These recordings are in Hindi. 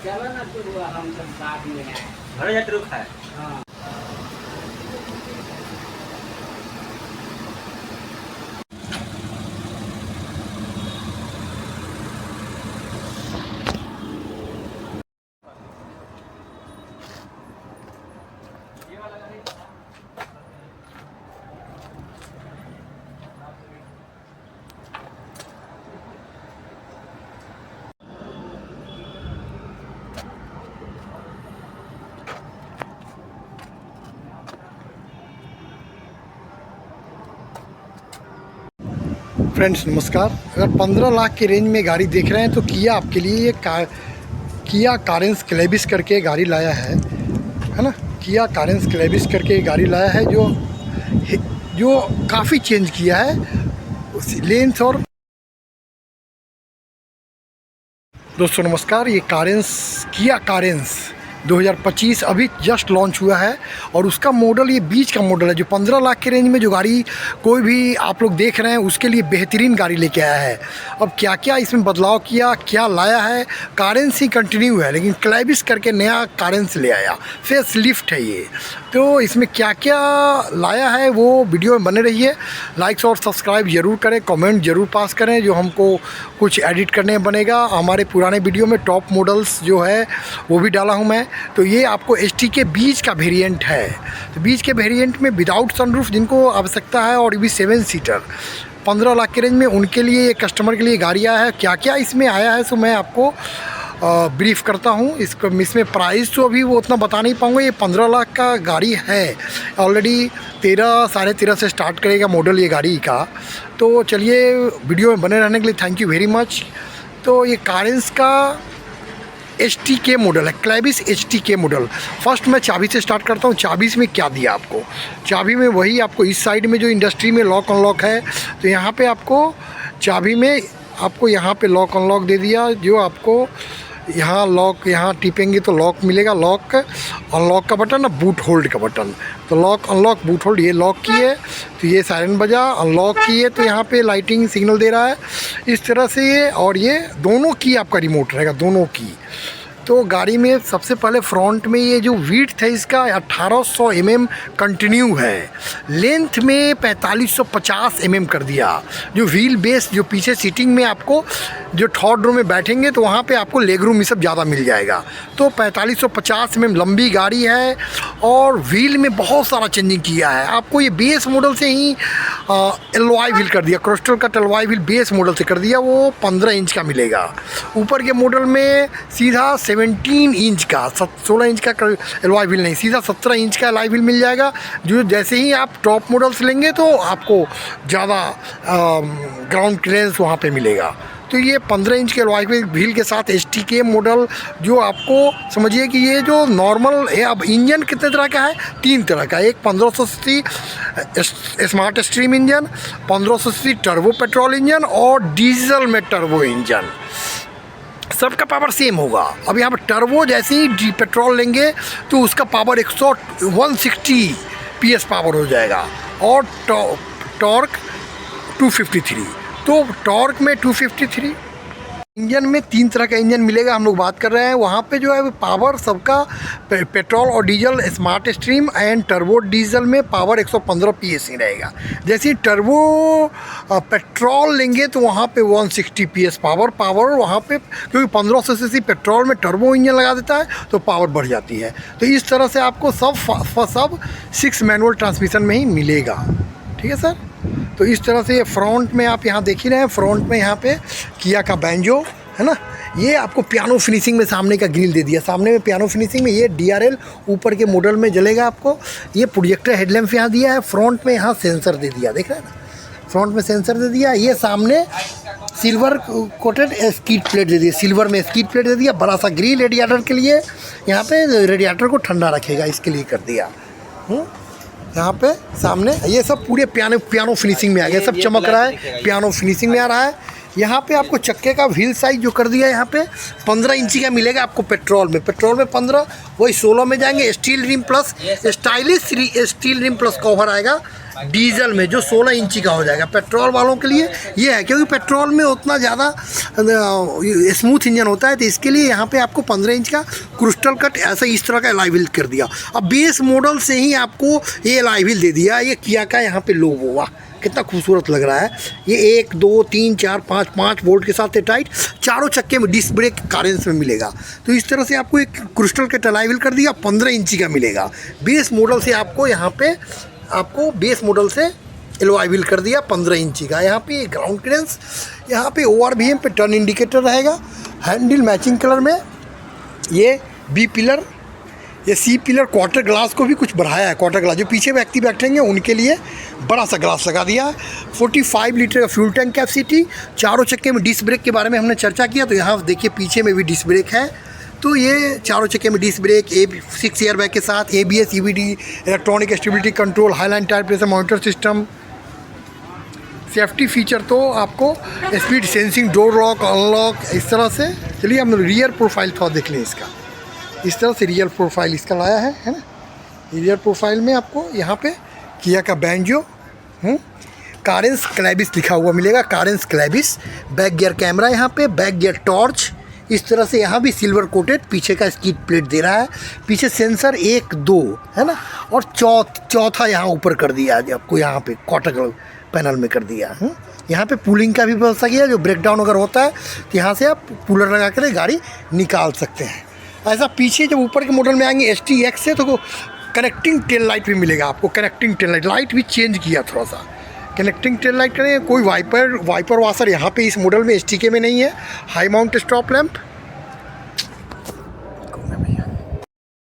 चलो ना तू हम सब साथ में हैं। घरे जाते रुक है। हाँ फ्रेंड्स नमस्कार। अगर 15 लाख के रेंज में गाड़ी देख रहे हैं तो किया आपके लिए ये किया कारेंस क्लेविस करके गाड़ी लाया है ना। किया कारेंस क्लेविस करके गाड़ी लाया है जो काफ़ी चेंज किया है लेंस। और दोस्तों नमस्कार, ये किया कारेंस 2025 अभी जस्ट लॉन्च हुआ है और उसका मॉडल ये बीच का मॉडल है। जो 15 लाख के रेंज में जो गाड़ी कोई भी आप लोग देख रहे हैं उसके लिए बेहतरीन गाड़ी लेके आया है। अब क्या क्या इसमें बदलाव किया, क्या लाया है, कारेंस ही कंटिन्यू है लेकिन क्लेविस करके नया कारेंस ले आया, फेस लिफ्ट है ये। तो इसमें क्या क्या लाया है वो वीडियो में बने रहिए। लाइक्स और सब्सक्राइब ज़रूर करें, कमेंट ज़रूर पास करें जो हमको कुछ एडिट करने बनेगा। हमारे पुराने वीडियो में टॉप मॉडल्स जो है वो भी डाला हूँ मैं। तो ये आपको ST के बीच का वेरिएंट है। तो बीच के वेरिएंट में विदाउट सनरूफ जिनको आवश्यकता है और ये भी 7 सीटर 15 लाख के रेंज में उनके लिए, कस्टमर के लिए गाड़ी आया है। क्या क्या इसमें आया है सो मैं आपको ब्रीफ करता हूँ। इसमें प्राइस तो अभी वो उतना बता नहीं पाऊँगा। ये 15 लाख का गाड़ी है, ऑलरेडी 13 साढ़े 13 से स्टार्ट करेगा मॉडल ये गाड़ी का। तो चलिए वीडियो में बने रहने के लिए थैंक यू वेरी मच। तो ये कारेंस का ST के मॉडल है, क्लेविस ST के मॉडल। फर्स्ट मैं चाबी से स्टार्ट करता हूँ। चाबी में क्या दिया आपको, चाबी में वही आपको इस साइड में जो इंडस्ट्री में लॉक अनलॉक है तो यहाँ पे आपको चाबी में आपको यहाँ पे लॉक अनलॉक दे दिया। जो आपको यहाँ लॉक, यहाँ टिपेंगे तो लॉक मिलेगा, लॉक अनलॉक का बटन और बूट होल्ड का बटन। तो लॉक अनलॉक बूट होल्ड, ये लॉक किए तो ये सायरन बजा, अनलॉक किए तो यहाँ पे लाइटिंग सिग्नल दे रहा है इस तरह से ये। और ये दोनों की आपका रिमोट रहेगा, दोनों की। तो गाड़ी में सबसे पहले फ्रंट में ये जो विड्थ है इसका 1800 mm कंटिन्यू है। लेंथ में 4550 mm कर दिया। जो व्हील बेस जो पीछे सीटिंग में आपको जो थर्ड रो में बैठेंगे तो वहाँ पे आपको लेग रूम ये सब ज़्यादा मिल जाएगा। तो 4550 mm लंबी गाड़ी है और व्हील में बहुत सारा चेंजिंग किया है। आपको ये बेस मॉडल से ही एलॉय व्हील कर दिया, क्रिस्टल का एलॉय व्हील बेस मॉडल से कर दिया, वो 15 इंच का मिलेगा। ऊपर के मॉडल में सीधा 17 इंच का, 16 इंच का एलॉय व्हील नहीं, सीधा 17 इंच का एलॉय व्हील मिल जाएगा। जो जैसे ही आप टॉप मॉडल्स लेंगे तो आपको ज़्यादा ग्राउंड क्लियरेंस वहाँ पे मिलेगा। तो ये 15 इंच के एलॉय व्हील के साथ ST के मॉडल जो आपको समझिए कि ये जो नॉर्मल है। अब इंजन कितने तरह का है, 3 तरह का। एक 1500 cc smart stream engine, 1500 cc turbo petrol engine और डीजल में टर्बो इंजन। सबका पावर सेम होगा। अब यहाँ पर टर्बो जैसे ही पेट्रोल लेंगे तो उसका पावर 160 PS पावर हो जाएगा और टॉर्क 253। तो टॉर्क में 253। इंजन में 3 तरह का इंजन मिलेगा, हम लोग बात कर रहे हैं। वहाँ पे जो है पावर सबका पेट्रोल और diesel smart stream and turbo diesel में पावर 115 PS ही रहेगा। जैसे टर्बो पेट्रोल लेंगे तो वहाँ पे 160 PS पावर वहाँ पे, क्योंकि 1500 cc पेट्रोल में टर्बो इंजन लगा देता है तो पावर बढ़ जाती है। तो इस तरह से आपको सब 6 मैनुअल ट्रांसमिशन में ही मिलेगा। ठीक है सर। तो इस तरह से ये फ्रंट में आप यहाँ देख ही रहे हैं, फ्रंट में यहाँ पे किया का बैंजो है ना। ये आपको पियानो फिनिशिंग में सामने का ग्रिल दे दिया, सामने में पियानो फिनिशिंग में। ये DRL ऊपर के मॉडल में जलेगा आपको। ये प्रोजेक्टर हेडलैम्प यहाँ दिया है। फ्रंट में यहाँ सेंसर दे दिया, देख रहे हैं ना, फ्रंट में सेंसर दे दिया। ये सामने सिल्वर कोटेड स्कीड प्लेट दे दिया, सिल्वर में स्कीड प्लेट दे दिया। बड़ा सा ग्रिल रेडिएटर के लिए, यहाँ पे रेडिएटर को ठंडा रखेगा इसके लिए कर दिया। यहाँ पे सामने ये सब पूरे पियानो फिनिशिंग में आ गया, सब चमक रहा है, पियानो फिनिशिंग में आ रहा है। यहाँ पे आपको चक्के का व्हील साइज जो कर दिया यहाँ पे 15 इंची का मिलेगा आपको पेट्रोल में 15, वही 16 में जाएंगे। Steel rim plus stylish steel rim plus cover आएगा डीजल में, जो 16 इंची का हो जाएगा। पेट्रोल वालों के लिए ये है, क्योंकि पेट्रोल में उतना ज़्यादा स्मूथ इंजन होता है, तो इसके लिए यहाँ पे आपको 15 इंच का क्रिस्टल कट ऐसा इस तरह का एलॉय व्हील कर दिया। अब बेस मॉडल से ही आपको ये एलॉय व्हील दे दिया। ये किया का यहाँ पे लोगो, वाह कितना खूबसूरत लग रहा है। ये 1 2 3 4 5 बोल्ट के साथ है टाइट। चारों चक्के में डिस्क ब्रेक कारेंस में मिलेगा। तो इस तरह से आपको एक क्रिस्टल कट एलॉय व्हील कर दिया, 15 इंची का मिलेगा। बेस मॉडल से आपको यहाँ पे बेस मॉडल से एलॉय व्हील कर दिया 15 इंची का। यहाँ पे ग्राउंड क्लियरेंस, यहाँ पे ORVM पे टर्न इंडिकेटर रहेगा। हैंडल मैचिंग कलर में, ये B पिलर, ये C पिलर। क्वार्टर ग्लास को भी कुछ बढ़ाया है। क्वार्टर ग्लास जो पीछे व्यक्ति बैठेंगे उनके लिए बड़ा सा ग्लास लगा दिया है। 45 लीटर का फ्यूल टैंक कैपेसिटी। चारों चक्के में डिस्क ब्रेक के बारे में हमने चर्चा किया, तो यहाँ देखिए पीछे में भी डिस्क ब्रेक है। तो ये चारों चक्के में डिस्क ब्रेक, 6 एयर बैग के साथ, ABS EBD, electronic stability control, highline tyre pressure monitor system. Safety feature तो आपको speed sensing, door lock, unlock, इस तरह से। चलिए हम रियर प्रोफाइल थोड़ा देख लें इसका। इस तरह से रियर प्रोफाइल इसका लाया है ना। रियर प्रोफाइल में आपको यहाँ पे किया का बैंजो, कारेंस क्लैबिस लिखा हुआ मिलेगा। कारेंस क्लैबिस। बैक गियर कैमरा, यहाँ पे बैक गियर टॉर्च, इस तरह से यहाँ भी सिल्वर कोटेड पीछे का स्कीड प्लेट दे रहा है। पीछे सेंसर 1 2 है ना, और चौथा यहाँ ऊपर कर दिया है आपको, यहाँ पे क्वार्टर पैनल में कर दिया है। यहाँ पे पूलिंग का भी व्यवस्था किया, जो ब्रेकडाउन अगर होता है तो यहाँ से आप कूलर लगा कर गाड़ी निकाल सकते हैं। ऐसा पीछे जब ऊपर के मॉडल में आएंगे STX से, तो कनेक्टिंग टेल लाइट भी मिलेगा आपको। कनेक्टिंग टेल लाइट भी चेंज किया थोड़ा सा। कनेक्टिंग टेल लाइट करें, कोई वाइपर वाशर यहाँ पे इस मॉडल में STK में नहीं है। हाई माउंट स्टॉप लैंप,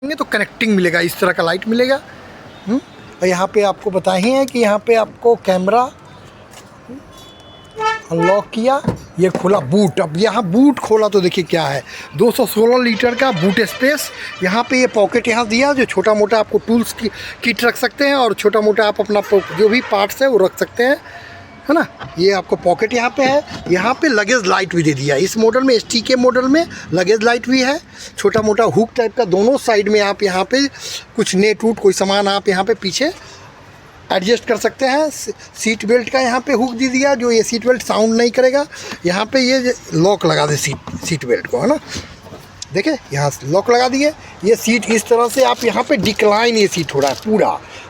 तो कनेक्टिंग मिलेगा, इस तरह का लाइट मिलेगा। और यहाँ पे आपको बताए हैं कि यहाँ पे आपको कैमरा अनलॉक किया, ये खोला बूट। अब यहाँ बूट खोला तो देखिए क्या है, 216 लीटर का बूट स्पेस। यहाँ पे ये पॉकेट यहाँ दिया, जो छोटा मोटा आपको टूल्स की किट रख सकते हैं, और छोटा मोटा आप अपना जो भी पार्ट्स है वो रख सकते हैं, है ना। ये आपको पॉकेट यहाँ पे है। यहाँ पे लगेज लाइट भी दे दिया। इस मॉडल में STK मॉडल में लगेज लाइट भी है, छोटा मोटा हुक टाइप का। दोनों साइड में आप यहाँ पे कुछ नेट वूट कोई सामान आप यहाँ पे पीछे एडजस्ट कर सकते हैं। सीट बेल्ट का यहाँ पे हुक दे दिया, जो ये सीट बेल्ट साउंड नहीं करेगा। यहाँ पे ये लॉक लगा दे सीट बेल्ट को, है ना। देखे यहाँ लॉक लगा दिए। ये सीट इस तरह से आप यहाँ पे डिक्लाइन, ये सीट हो रहा है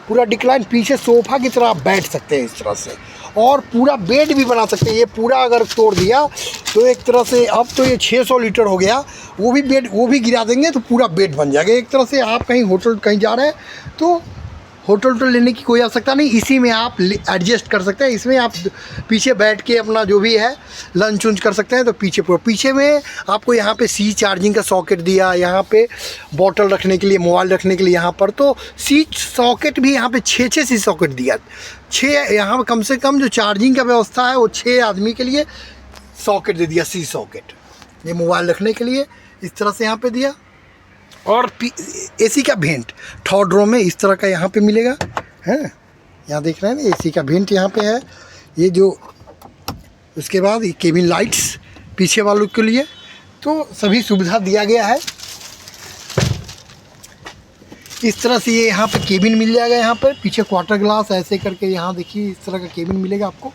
पूरा डिक्लाइन। पीछे सोफ़ा की तरह आप बैठ सकते हैं इस तरह से, और पूरा बेड भी बना सकते हैं। ये पूरा अगर तोड़ दिया तो एक तरह से, अब तो ये 600 लीटर हो गया, वो भी बेड वो भी गिरा देंगे तो पूरा बेड बन जाएगा। एक तरह से आप कहीं होटल कहीं जा रहे हैं तो होटल लेने की कोई आवश्यकता नहीं, इसी में आप एडजस्ट कर सकते हैं। इसमें आप पीछे बैठ के अपना जो भी है लंच उंच कर सकते हैं। तो पीछे में आपको यहाँ पे C चार्जिंग का सॉकेट दिया, यहाँ पे बॉटल रखने के लिए, मोबाइल रखने के लिए। यहाँ पर तो C सॉकेट भी यहाँ पे 6 C सॉकेट दिया। 6 यहाँ पर कम से कम जो चार्जिंग का व्यवस्था है वो 6 आदमी के लिए सॉकेट दे दिया। C सॉकेट ये मोबाइल रखने के लिए इस तरह से यहाँ पे दिया। और AC का वेंट 3rd रो में इस तरह का यहाँ पे मिलेगा, है। यहाँ देख रहे हैं ना, AC का वेंट यहाँ पे है। ये जो उसके बाद ये केबिन लाइट्स पीछे वालों के लिए, तो सभी सुविधा दिया गया है। इस तरह से ये यहाँ पे केबिन मिल जाएगा। यहाँ पर पीछे क्वार्टर ग्लास ऐसे करके यहाँ देखिए इस तरह का केबिन मिलेगा आपको।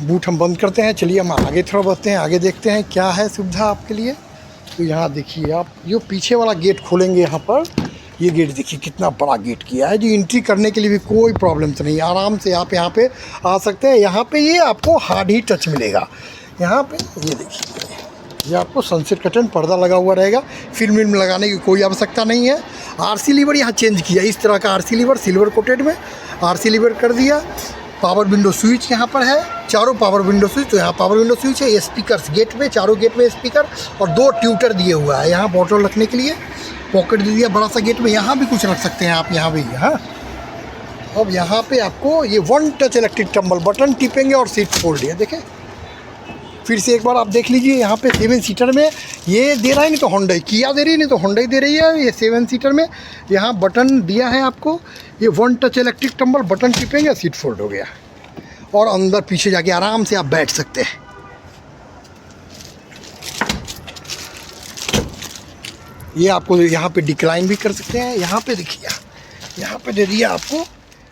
बूट हम बंद करते हैं। चलिए हम आगे थोड़ा बढ़ते हैं, आगे देखते हैं क्या है सुविधा आपके लिए। तो यहाँ देखिए आप जो पीछे वाला गेट खोलेंगे, यहाँ पर ये गेट देखिए कितना बड़ा गेट किया है, जो एंट्री करने के लिए भी कोई प्रॉब्लम तो नहीं, आराम से आप यहाँ पे आ सकते हैं। यहाँ पे ये आपको हार्ड ही टच मिलेगा। यहाँ पे ये देखिए, ये आपको सनसेट कर्टन पर्दा लगा हुआ रहेगा। फिल्म लगाने की कोई आवश्यकता नहीं है। RC लीवर यहाँ चेंज किया, इस तरह का RC लीवर सिल्वर कोटेड में RC लीवर कर दिया। पावर विंडो स्विच यहाँ पर है, चारों पावर विंडो स्विच। तो यहाँ पावर विंडो स्विच है। स्पीकर्स गेट में, चारों गेट में स्पीकर, और 2 ट्यूटर दिए हुआ है। यहाँ बॉटल रखने के लिए पॉकेट दे दिया बड़ा सा गेट में, यहाँ भी कुछ रख सकते हैं आप, यहाँ भी। हाँ, अब यहाँ पे आपको ये 1 टच इलेक्ट्रिक टम्बल, बटन टिपेंगे और सीट फोल्ड है। देखें फिर से एक बार आप देख लीजिए, यहाँ पे 7 सीटर में ये दे रहा है, नहीं तो होंडा किया दे रही है, नहीं तो होंडा दे रही है। ये 7 सीटर में यहाँ बटन दिया है आपको, ये 1 टच इलेक्ट्रिक टम्बल, बटन टिपेंगे सीट फोल्ड हो गया। और अंदर पीछे जाके आराम से आप बैठ सकते हैं। ये आपको यहाँ पे डिक्लाइन भी कर सकते हैं। यहाँ पे देखिए, यहाँ पे दे दिया आपको,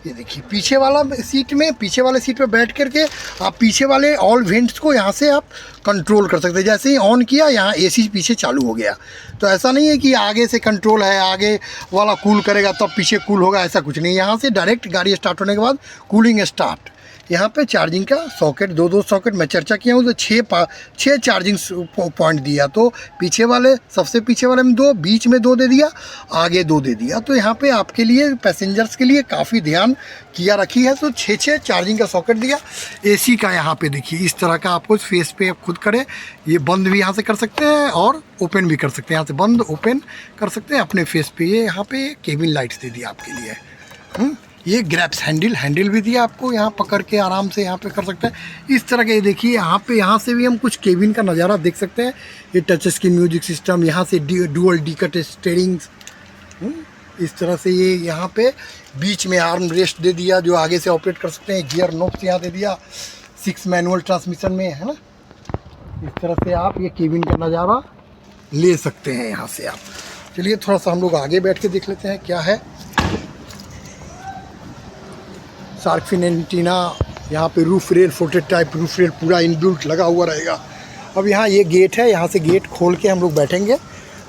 ये देखिए पीछे वाले सीट पे बैठ करके आप पीछे वाले ऑल वेंट्स को यहाँ से आप कंट्रोल कर सकते हैं। जैसे ही ऑन किया, यहाँ एसी पीछे चालू हो गया। तो ऐसा नहीं है कि आगे से कंट्रोल है, आगे वाला कूल करेगा तब पीछे कूल होगा, ऐसा कुछ नहीं। यहाँ से डायरेक्ट गाड़ी स्टार्ट होने के बाद कूलिंग स्टार्ट। यहाँ पे चार्जिंग का सॉकेट, दो सॉकेट मैं चर्चा किया हूँ, तो 6 चार्जिंग पॉइंट दिया। तो पीछे वाले, सबसे पीछे वाले में 2, बीच में 2 दे दिया, आगे 2 दे दिया। तो यहाँ पे आपके लिए, पैसेंजर्स के लिए काफ़ी ध्यान किया रखी है। तो 6 चार्जिंग का सॉकेट दिया। एसी का यहाँ पे देखिए इस तरह का आपको फेस पे खुद करे, ये बंद भी यहाँ से कर सकते हैं और ओपन भी कर सकते हैं। यहाँ से बंद ओपन कर सकते हैं अपने फेस पे। ये यहाँ पे केबिन लाइट्स दे दिया आपके लिए। ये ग्रैप्स हैंडल भी दिया आपको, यहाँ पकड़ के आराम से यहाँ पे कर सकते हैं। इस तरह के देखिए यहाँ से भी हम कुछ केबिन का नज़ारा देख सकते हैं। ये टच स्क्रीन म्यूजिक सिस्टम, यहाँ से डुअल डिकट स्टीयरिंग्स, इस तरह से। ये यहाँ पे बीच में आर्म रेस्ट दे दिया जो आगे से ऑपरेट कर सकते हैं। गियर नॉब्स यहाँ दे दिया, 6 मैनुअल ट्रांसमिशन में, है ना। इस तरह से आप ये केबिन का नज़ारा ले सकते हैं यहाँ से आप। चलिए थोड़ा सा हम लोग आगे बैठ के देख लेते हैं क्या है। शार्क फिन एंटीना, यहाँ पे रूफ रेल, फोटेड टाइप रूफ रेल पूरा इनबिल्ट लगा हुआ रहेगा। अब यहाँ ये गेट है, यहाँ से गेट खोल के हम लोग बैठेंगे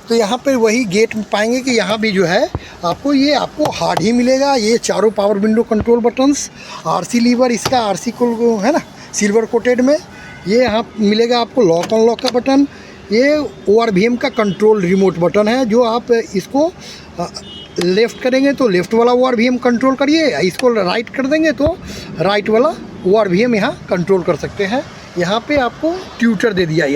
तो यहाँ पे वही गेट में पाएंगे कि यहाँ भी जो है आपको हार्ड ही मिलेगा। ये चारों power window control buttons, RC lever इसका, आरसी को है ना सिल्वर कोटेड में। ये यहाँ मिलेगा आपको लॉक अनलॉक का बटन। ये ORVM का कंट्रोल रिमोट बटन है, जो आप इसको लेफ़्ट करेंगे तो लेफ़्ट वाला ORVM कंट्रोल करिए, इसको राइट कर देंगे तो राइट वाला ORVM यहाँ कंट्रोल कर सकते हैं। यहाँ पे आपको ट्यूटर दे दिया,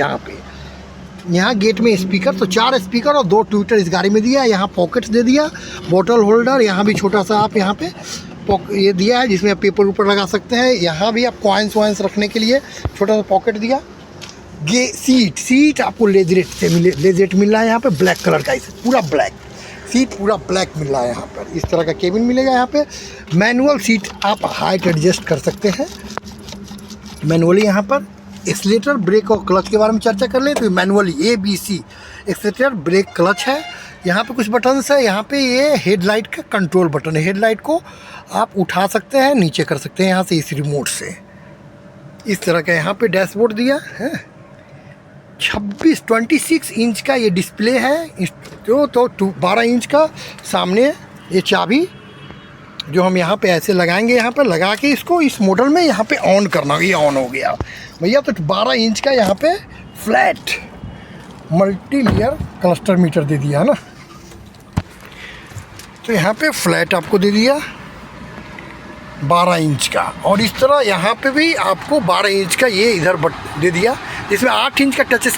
यहाँ गेट में स्पीकर, तो 4 स्पीकर और 2 ट्यूटर इस गाड़ी में दिया। यहाँ पॉकेट्स दे दिया, बोतल होल्डर, यहाँ भी छोटा सा आप यहाँ पे ये दिया है जिसमें आप पेपर ऊपर लगा सकते हैं। यहाँ भी आप कॉइन्स वाइन्स रखने के लिए छोटा सा पॉकेट दिया। सीट आपको लेजरेट मिल रहा है यहाँ पे, ब्लैक कलर का, इसे पूरा ब्लैक सीट, पूरा ब्लैक मिल रहा है यहाँ पर। इस तरह का केबिन मिलेगा। यहाँ पे मैनुअल सीट आप हाइट एडजस्ट कर सकते हैं मैनुअली। यहाँ पर एक्सीलरेटर, ब्रेक और क्लच के बारे में चर्चा कर ले तो manually ABC accelerator, brake, clutch है। यहाँ पे कुछ बटन्स है। यहाँ पे ये हेडलाइट का कंट्रोल बटन है, हेडलाइट को आप उठा सकते हैं, नीचे कर सकते हैं यहाँ से इस रिमोट से। इस तरह का यहाँ पे डैशबोर्ड दिया है। 26 इंच का ये डिस्प्ले है, तो 12 इंच का सामने ये चाबी जो हम यहाँ पे ऐसे लगाएंगे, यहाँ पे लगा के इसको इस मॉडल में यहाँ पे ऑन करना, ये ऑन हो गया भैया। तो 12 इंच का यहाँ पे flat multi layer cluster meter दे दिया है ना। तो यहाँ पे फ्लैट आपको दे दिया 12 इंच का, और इस तरह यहाँ पे भी आपको 12 इंच का ये इधर दे दिया, जिसमें 8 इंच का touch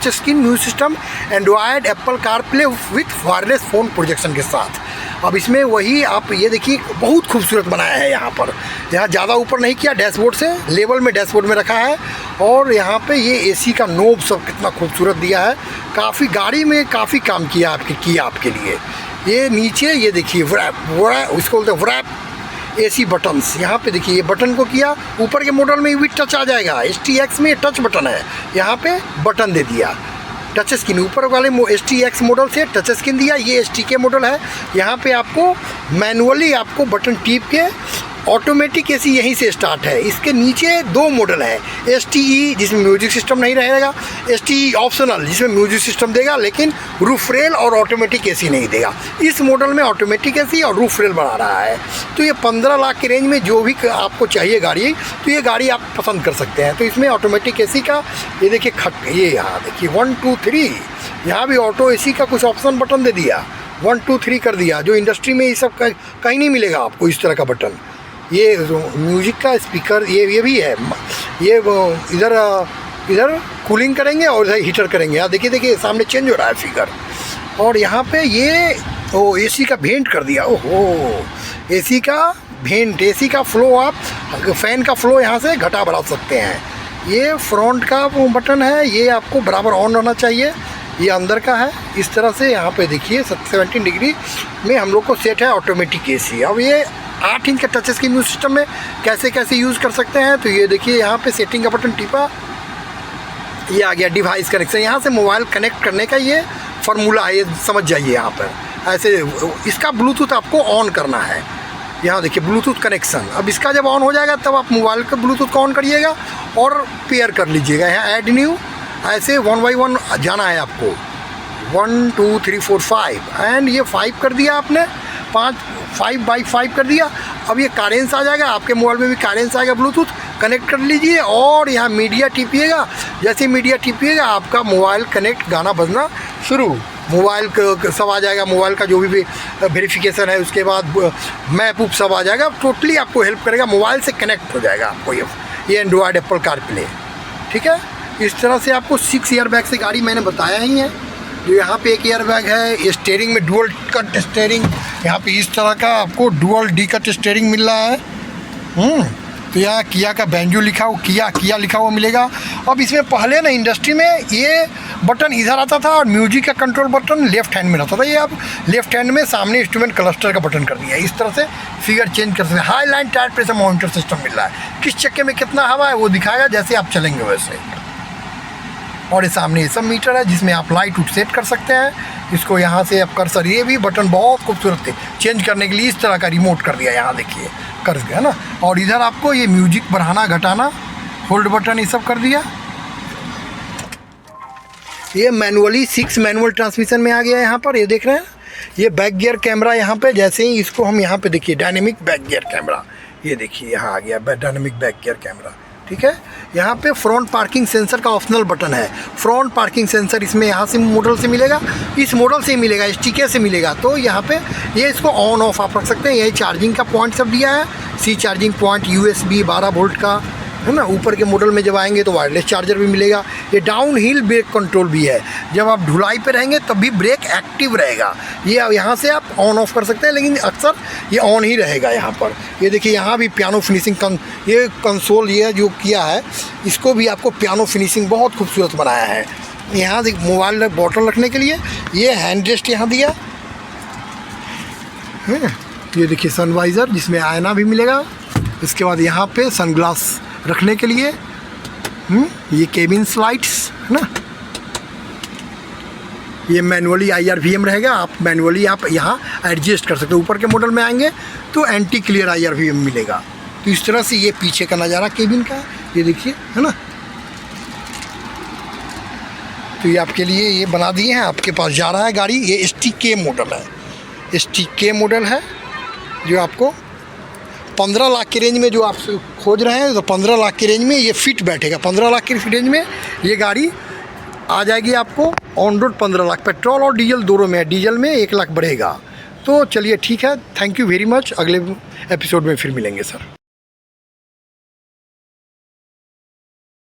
screen music system, Android, Apple CarPlay with wireless phone projection के साथ। अब इसमें वही आप ये देखिए बहुत खूबसूरत बनाया है। यहाँ पर ज़्यादा ऊपर नहीं किया, डैशबोर्ड से लेवल में डैशबोर्ड में रखा है। और यहाँ पे ये एसी का नोब सब कितना खूबसूरत दिया है, काफ़ी गाड़ी में काफ़ी काम किया आपके लिए। ये नीचे ये देखिए वरैप, इसको बोलते हैं वरैप एसी बटन्स। यहाँ पे देखिए ये बटन को किया, ऊपर के मॉडल में भी टच आ जाएगा, STX में टच बटन है, यहाँ पे बटन दे दिया। टच स्क्रीन ऊपर वाले STX मॉडल से टच स्क्रीन दिया, ये STK मॉडल है। यहाँ पे आपको मैनुअली आपको बटन टिप के ऑटोमेटिक एसी यहीं से स्टार्ट है। इसके नीचे 2 मॉडल है, STE जिसमें म्यूजिक सिस्टम नहीं रहेगा, STE ऑप्शनल जिसमें म्यूजिक सिस्टम देगा लेकिन रूफ रेल और ऑटोमेटिक एसी नहीं देगा। इस मॉडल में ऑटोमेटिक एसी और रूफ रेल बना रहा है। तो ये 15 लाख के रेंज में जो भी आपको चाहिए गाड़ी, तो ये गाड़ी आप पसंद कर सकते हैं। तो इसमें ऑटोमेटिक एसी का ये देखिए ये यहाँ देखिए 1 2 3, यहाँ भी ऑटो एसी का कुछ ऑप्शन बटन दे दिया, 1 2 3 कर दिया, जो इंडस्ट्री में ये सब कहीं नहीं मिलेगा आपको इस तरह का बटन। ये म्यूजिक का स्पीकर ये भी है, ये इधर कूलिंग करेंगे और इधर हीटर करेंगे। यहाँ देखिए सामने चेंज हो रहा है फिगर। और यहाँ पे ये एसी का वेंट कर दिया, ओहो एसी का वेंट, एसी का फ्लो, आप फैन का फ्लो यहाँ से घटा बढ़ा सकते हैं। ये फ्रंट का बटन है, ये आपको बराबर ऑन रहना चाहिए, ये अंदर का है। इस तरह से यहाँ पे देखिए 17 डिग्री में हम लोग को सेट है ऑटोमेटिक एसी। अब ये 8 इंच का टच स्क्रीन म्यूजिक सिस्टम में कैसे कैसे यूज़ कर सकते हैं। तो ये देखिए यहाँ पे सेटिंग का बटन टिपा, ये आ गया डिवाइस कनेक्शन। यहाँ से मोबाइल कनेक्ट करने का ये फार्मूला है, ये समझ जाइए। यहाँ पर ऐसे इसका ब्लूटूथ आपको ऑन करना है। यहाँ देखिए ब्लूटूथ कनेक्शन। अब इसका जब ऑन हो जाएगा तब आप मोबाइल का ब्लूटूथ को ऑन करिएगा और पेयर कर लीजिएगा। यहाँ ऐड न्यू, ऐसे 1 बाई 1 जाना है आपको। 1 2 3 4 5 एंड ये 5 कर दिया आपने, 5 बाई 5 कर दिया। अब ये कारेंस आ जाएगा, आपके मोबाइल में भी कारेंस आएगा, ब्लूटूथ कनेक्ट कर लीजिए और यहाँ मीडिया टिपिएगा। जैसे मीडिया टिपिएगा आपका मोबाइल कनेक्ट, गाना बजना शुरू, मोबाइल सब आ जाएगा। मोबाइल का जो भी वेरिफिकेशन है, उसके बाद मैप उप सब आ जाएगा। टोटली आपको हेल्प करेगा, मोबाइल से कनेक्ट हो जाएगा आपको ये एंड्रॉयड एप्पल कारप्ले। ठीक है, इस तरह से आपको 6 एयर बैग से गाड़ी मैंने बताया ही है। जो यहाँ पे एक एयर बैग है, स्टीयरिंग में डुअल कट स्टीयरिंग, यहाँ पे इस तरह का आपको डुअल डी कट स्टीयरिंग मिल रहा है। तो यहाँ किया का बैंजो लिखा हुआ, किया लिखा हुआ मिलेगा। अब इसमें पहले ना इंडस्ट्री में ये बटन इधर आता था और म्यूजिक का कंट्रोल बटन लेफ्ट हैंड में रहता था। ये अब लेफ्ट हैंड में सामने इंस्ट्रूमेंट क्लस्टर का बटन कर दिया है। इस तरह से फिगर चेंज कर सकते हैं। High line tyre pressure monitor system मिल रहा है, किस चक्के में कितना हवा है वो दिखाएगा जैसे आप चलेंगे वैसे। और ये सामने ये सब मीटर है जिसमें आप लाइट उट सेट कर सकते हैं। इसको यहाँ से आप कर्सर, ये भी बटन बहुत खूबसूरत थे, चेंज करने के लिए इस तरह का रिमोट कर दिया। यहाँ देखिए कर गया ना। और इधर आपको ये म्यूजिक बढ़ाना घटाना, होल्ड बटन ये सब कर दिया। ये मैनुअली 6 मैनुअल ट्रांसमिशन में आ गया है। यहाँ पर ये देख रहे हैं, ये बैक गियर कैमरा यहाँ पे, जैसे ही इसको हम यहाँ पे देखिए डायनेमिक बैक गियर कैमरा, ये देखिए यहाँ आ गया डायनेमिक बैक गियर कैमरा। ठीक है, यहाँ पे फ्रंट पार्किंग सेंसर का ऑप्शनल बटन है। फ्रंट पार्किंग सेंसर इसमें यहाँ से मॉडल से मिलेगा, इस मॉडल से मिलेगा, STK से मिलेगा। तो यहाँ पे ये इसको ऑन ऑफ आप रख सकते हैं। यही चार्जिंग का पॉइंट सब दिया है, C charging point, USB 12 volt का है ना। ऊपर के मॉडल में जब आएंगे तो वायरलेस चार्जर भी मिलेगा। ये डाउन हिल ब्रेक कंट्रोल भी है, जब आप ढुलाई पे रहेंगे तब भी ब्रेक एक्टिव रहेगा। ये यहाँ से आप ऑन ऑफ कर सकते हैं, लेकिन अक्सर ये ऑन ही रहेगा यहाँ पर। ये देखिए यहाँ भी पियानो फिनिशिंग ये कंसोल ये जो किया है, इसको भी आपको पियानो फिनिशिंग बहुत खूबसूरत बनाया है। यहाँ देख मोबाइल बॉटल रखने के लिए ये हैंड रेस्ट यहाँ दिया है। ये देखिए सनवाइज़र जिसमें आईना भी मिलेगा। इसके बाद यहाँ पे सनग्लास रखने के लिए ये केबिन स्लाइड्स है ना। ये मैनुअली IRVM रहेगा, आप मैनुअली आप यहाँ एडजस्ट कर सकते हो। ऊपर के मॉडल में आएंगे तो एंटी क्लियर IRVM मिलेगा। तो इस तरह से ये पीछे का नज़ारा केबिन का, ये देखिए है ना। तो ये आपके लिए ये बना दिए हैं, आपके पास जा रहा है गाड़ी। ये STK मॉडल है, STK मॉडल है जो आपको 15 लाख की रेंज में जो आप खोज रहे हैं, तो 15 लाख की रेंज में ये फिट बैठेगा। 15 लाख की रेंज में ये गाड़ी आ जाएगी आपको ऑन रोड 15 लाख। पेट्रोल और डीजल दोनों में है, डीजल में 1 लाख बढ़ेगा। तो चलिए ठीक है, थैंक यू वेरी मच। अगले एपिसोड में फिर मिलेंगे सर।